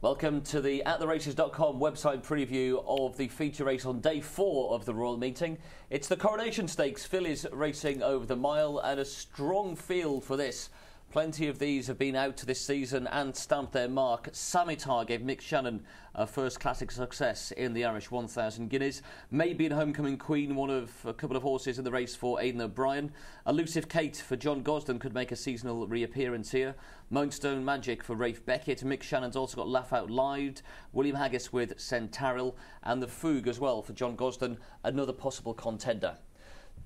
Welcome to the attheraces.com website preview of the feature race on day 4 of the Royal Meeting. It's the Coronation Stakes, fillies racing over the mile, and a strong field for this. Plenty of these have been out this season and stamped their mark. Samitar gave Mick Shannon a first classic success in the Irish 1000 Guineas. Maybe in Homecoming Queen, one of a couple of horses in the race for Aidan O'Brien. Elusive Kate for John Gosden could make a seasonal reappearance here. Moonstone Magic for Rafe Beckett. Mick Shannon's also got Laugh Out Loud. William Haggis with Centauril. And the Foog as well for John Gosden, another possible contender.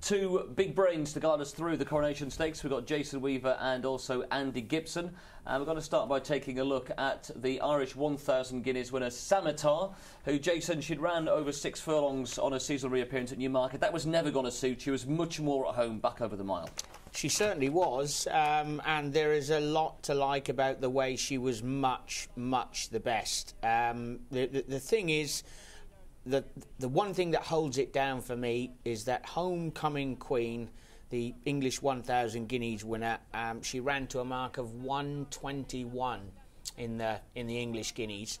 Two big brains to guide us through the Coronation Stakes. We've got Jason Weaver and also Andy Gibson. And we're going to start by taking a look at the Irish 1000 Guineas winner Samitar, who, Jason, she'd ran over 6 furlongs on a seasonal reappearance at Newmarket. That was never going to suit. She was much more at home back over the mile. She certainly was, and there is a lot to like about the way she was much the best. The thing is, the one thing that holds it down for me is that Homecoming Queen, the English 1000 Guineas winner, she ran to a mark of 121 in the English Guineas.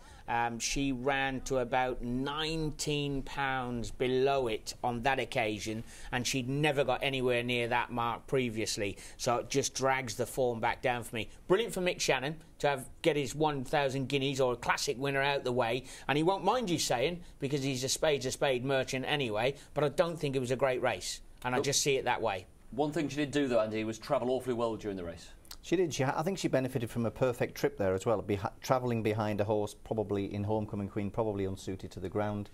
She ran to about £19 below it on that occasion, and she'd never got anywhere near that mark previously, so it just drags the form back down for me. Brilliant for Mick Shannon to get his 1000 Guineas or a classic winner out the way, and he won't mind you saying, because he's a spade merchant anyway, but I don't think it was a great race, and I just see it that way. One thing she did do, though, Andy, was travel awfully well during the race. She did. I think she benefited from a perfect trip there as well, travelling behind a horse probably in Homecoming Queen, probably unsuited to the ground.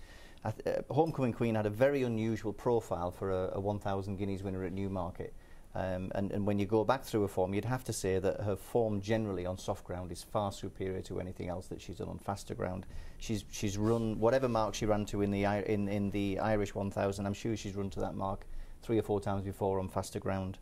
Homecoming Queen had a very unusual profile for a 1000 Guineas winner at Newmarket. And when you go back through her form, you'd have to say that her form generally on soft ground is far superior to anything else that she's done on faster ground. She's run whatever mark she ran to in the Irish 1000. I'm sure she's run to that mark 3 or 4 times before on faster ground.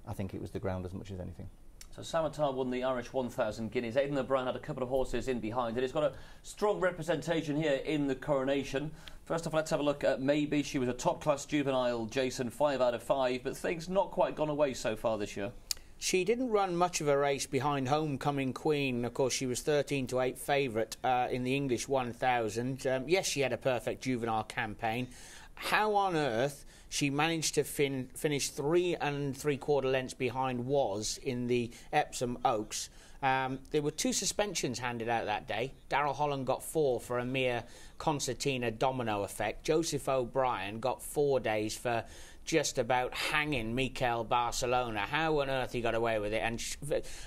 I think it was the ground as much as anything. So Samitar won the Irish 1000 Guineas. Aidan O'Brien had a couple of horses in behind it. It's got a strong representation here in the Coronation. First off, let's have a look at Maybe. She was a top-class juvenile, Jason, 5 out of 5, but things not quite gone away so far this year. She didn't run much of a race behind Homecoming Queen. Of course, she was 13-8 favourite in the English 1000. Yes, she had a perfect juvenile campaign. How on earth she managed to finish 3 3/4 lengths behind Was in the Epsom Oaks. There were 2 suspensions handed out that day. Darrell Holland got 4 for a mere concertina domino effect. Joseph O'Brien got 4 days for just about hanging Mikel Barcelona. How on earth he got away with it? And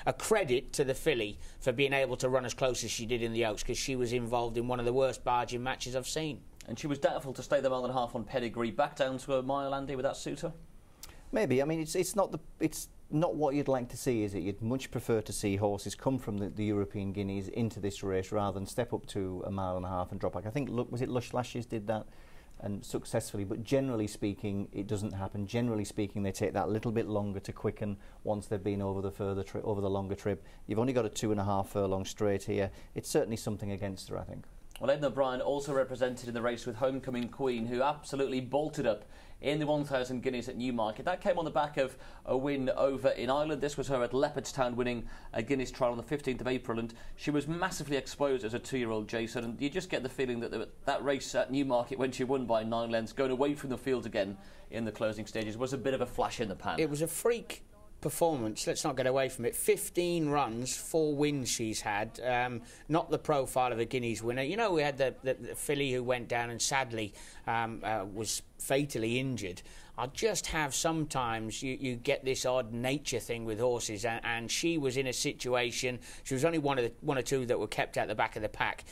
a credit to the filly for being able to run as close as she did in the Oaks, because she was involved in one of the worst barging matches I've seen. And she was doubtful to stay the 1.5 miles on pedigree. Back down to a mile, Andy, would that suit her? Maybe. I mean, it's not what you'd like to see, is it? You'd much prefer to see horses come from the European Guineas into this race rather than step up to a 1.5 miles and drop back. I think, was it Lush Lashes did that and successfully, but generally speaking, it doesn't happen. Generally speaking, they take that little bit longer to quicken once they've been over the longer trip. You've only got a 2.5 furlong straight here. It's certainly something against her, I think. Well, Aidan O'Brien also represented in the race with Homecoming Queen, who absolutely bolted up in the 1000 Guineas at Newmarket. That came on the back of a win over in Ireland. This was her at Leopardstown, winning a Guineas trial on the 15th of April, and she was massively exposed as a 2-year-old, Jason, and you just get the feeling that that race at Newmarket, when she won by 9 lengths, going away from the field again in the closing stages, was a bit of a flash in the pan. It was a freak performance, let's not get away from it. 15 runs, 4 wins she's had. Not the profile of a Guineas winner. You know, we had the filly who went down and sadly was fatally injured. I just have sometimes you get this odd nature thing with horses, and she was in a situation. She was only one or two that were kept at the back of the pack.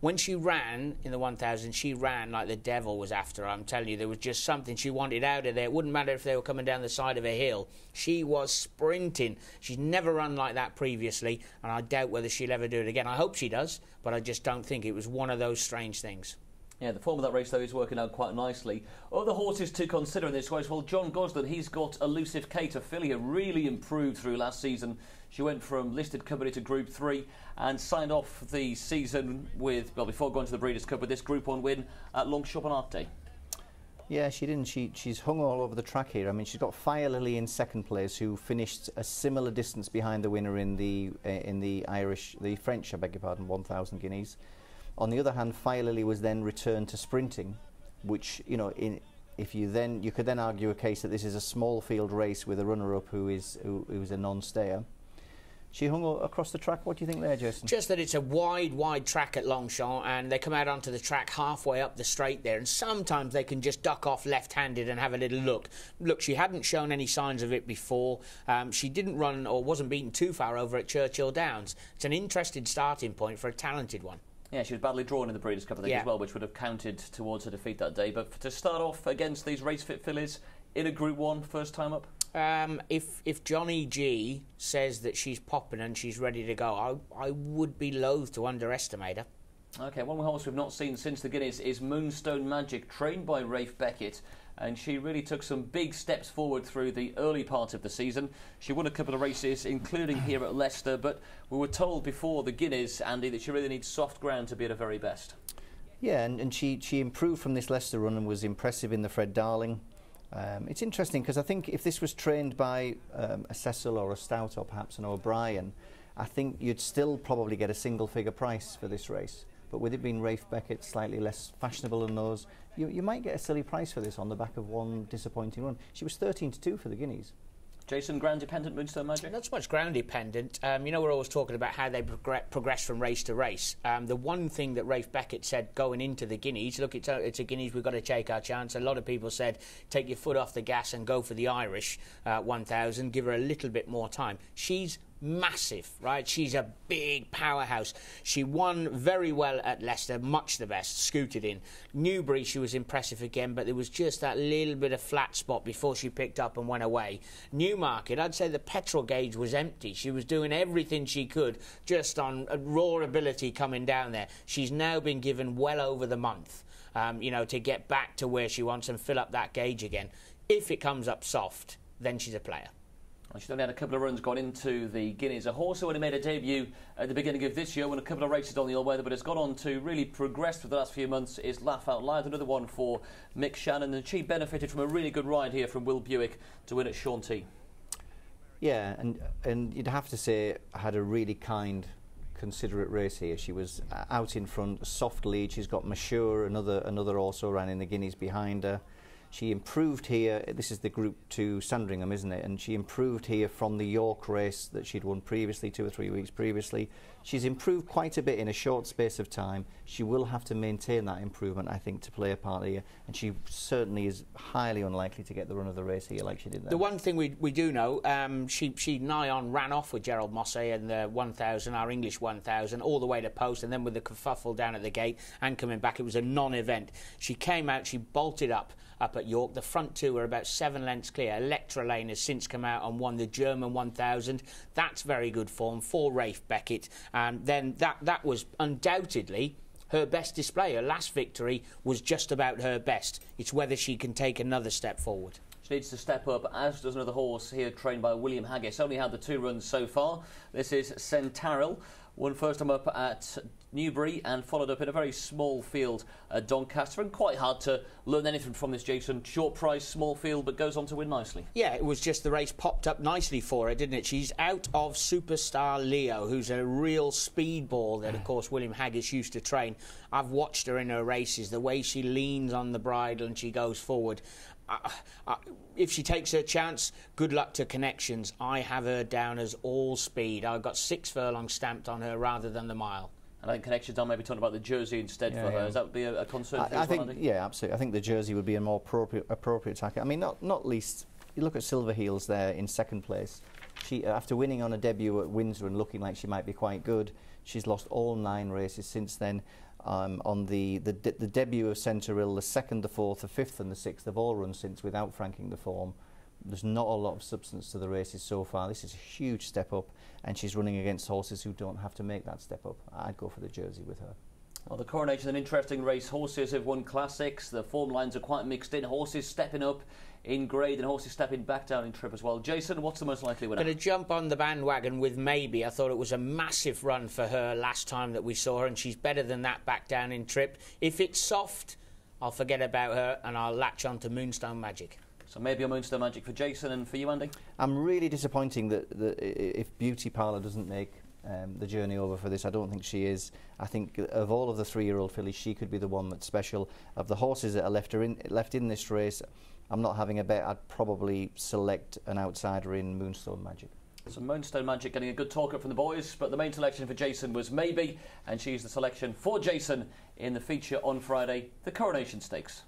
When she ran in the 1000, she ran like the devil was after her. I'm telling you, there was just something she wanted out of there. It wouldn't matter if they were coming down the side of a hill. She was sprinting. She's never run like that previously, and I doubt whether she'll ever do it again. I hope she does, but I just don't think. It was one of those strange things. Yeah, the form of that race, though, is working out quite nicely. Other horses to consider in this race, well, John Gosden, he's got Elusive Kate, a filly who really improved through last season. She went from listed company to Group 3 and signed off the season with, well, before going to the Breeders' Cup, with this Group 1 win at Longchamp on Art Day. Yeah, she didn't. She's hung all over the track here. I mean, she's got Fire Lily in second place, who finished a similar distance behind the winner in the French, I beg your pardon, 1,000 guineas. On the other hand, Fire Lily was then returned to sprinting, which, you know, you could then argue a case that this is a small field race with a runner-up who is a non-stayer. She hung across the track. What do you think there, Jason? Just that it's a wide track at Longchamp, and they come out onto the track halfway up the straight there, and sometimes they can just duck off left-handed and have a little look. Look, she hadn't shown any signs of it before. She didn't run or wasn't beaten too far over at Churchill Downs. It's an interesting starting point for a talented one. Yeah, she was badly drawn in the Breeders' Cup, I think, as well, which would have counted towards her defeat that day. But to start off against these race-fit fillies in a Group 1, first time up? If Johnny G says that she's popping and she's ready to go, I would be loath to underestimate her. OK, one horse we've not seen since the Guineas is Moonstone Magic, trained by Rafe Beckett. And she really took some big steps forward through the early part of the season. She won a couple of races, including here at Leicester, but we were told before the Guineas, Andy, that she really needs soft ground to be at her very best. Yeah, and she improved from this Leicester run and was impressive in the Fred Darling. It's interesting because I think if this was trained by a Cecil or a Stout or perhaps an O'Brien, I think you'd still probably get a single-figure price for this race. But with it being Rafe Beckett, slightly less fashionable than those, you might get a silly price for this on the back of one disappointing run. She was 13-2 for the Guineas. Jason, ground dependent, Moonstone Magic? Not so much ground dependent. You know, we're always talking about how they progress from race to race. The one thing that Rafe Beckett said going into the Guineas, look, it's a Guineas, we've got to take our chance. A lot of people said, take your foot off the gas and go for the Irish 1,000, give her a little bit more time. She's massive, right? She's a big powerhouse. She won very well at Leicester, much the best, scooted in. Newbury, she was impressive again, but there was just that little bit of flat spot before she picked up and went away. Newmarket, I'd say the petrol gauge was empty. She was doing everything she could just on raw ability coming down there. She's now been given well over the month, you know, to get back to where she wants and fill up that gauge again. If it comes up soft, then she's a player. She's only had a couple of runs gone into the Guineas. A horse who only made a debut at the beginning of this year, won a couple of races on the all-weather, but has gone on to really progress for the last few months, is Laugh Out Loud, another one for Mick Shannon, and she benefited from a really good ride here from Will Buick to win at Shauntea. Yeah, and you'd have to say had a really kind, considerate race here. She was out in front, soft lead. She's got Mashure, another also ran in the Guineas behind her. She improved here. This is the Group 2 Sandringham, isn't it? And she improved here from the York race that she'd won previously, 2 or 3 weeks previously. She's improved quite a bit in a short space of time. She will have to maintain that improvement, I think, to play a part here. And she certainly is highly unlikely to get the run of the race here like she did there. The one thing we do know, she nigh on ran off with Gerald Mosse in the 1,000, our English 1,000, all the way to post, and then with the kerfuffle down at the gate and coming back, it was a non-event. She came out, she bolted up at York. The front two were about 7 lengths clear. Electra Lane has since come out and won the German 1,000. That's very good form for Rafe Beckett. And then that was undoubtedly her best display. Her last victory was just about her best. It's whether she can take another step forward. She needs to step up, as does another horse here trained by William Haggis. Only had the 2 runs so far. This is Centauril. Won first time up at Newbury and followed up in a very small field at Doncaster. And quite hard to learn anything from this, Jason. Short price, small field, but goes on to win nicely. Yeah, it was just the race popped up nicely for her, didn't it? She's out of Superstar Leo, who's a real speedball that, of course, William Haggis used to train. I've watched her in her races, the way she leans on the bridle and she goes forward. If she takes her chance, good luck to Connections. I have her down as all speed. I've got 6 furlongs stamped on her rather than the mile. And I think Connections, I'm maybe talking about the jersey instead for her. Does that would be a concern for you? I think, yeah, absolutely. I think the jersey would be a more appropriate tackle. I mean, not least, you look at Silver Heels there in second place. She, after winning on a debut at Windsor and looking like she might be quite good, she's lost all 9 races since then. On the debut of Centauril, the 2nd, the 4th, the 5th and the 6th have all run since without franking the form. There's not a lot of substance to the races so far. This is a huge step up, and she's running against horses who don't have to make that step up. I'd go for the jersey with her. Well, the Coronation is an interesting race. Horses have won classics. The form lines are quite mixed in. Horses stepping up in grade and horses stepping back down in trip as well. Jason, what's the most likely winner? Going to jump on the bandwagon with Maybe. I thought it was a massive run for her last time that we saw her, and she's better than that back down in trip. If it's soft, I'll forget about her and I'll latch on to Moonstone Magic. So maybe a Moonstone Magic for Jason, and for you, Andy? I'm really disappointing that if Beauty Parlour doesn't make the journey over for this. I don't think she is. I think of all of the 3-year-old fillies, she could be the one that's special. Of the horses that are left in this race, I'm not having a bet. I'd probably select an outsider in Moonstone Magic. So Moonstone Magic getting a good talk-up from the boys, but the main selection for Jason was Maybe, and she's the selection for Jason in the feature on Friday, the Coronation Stakes.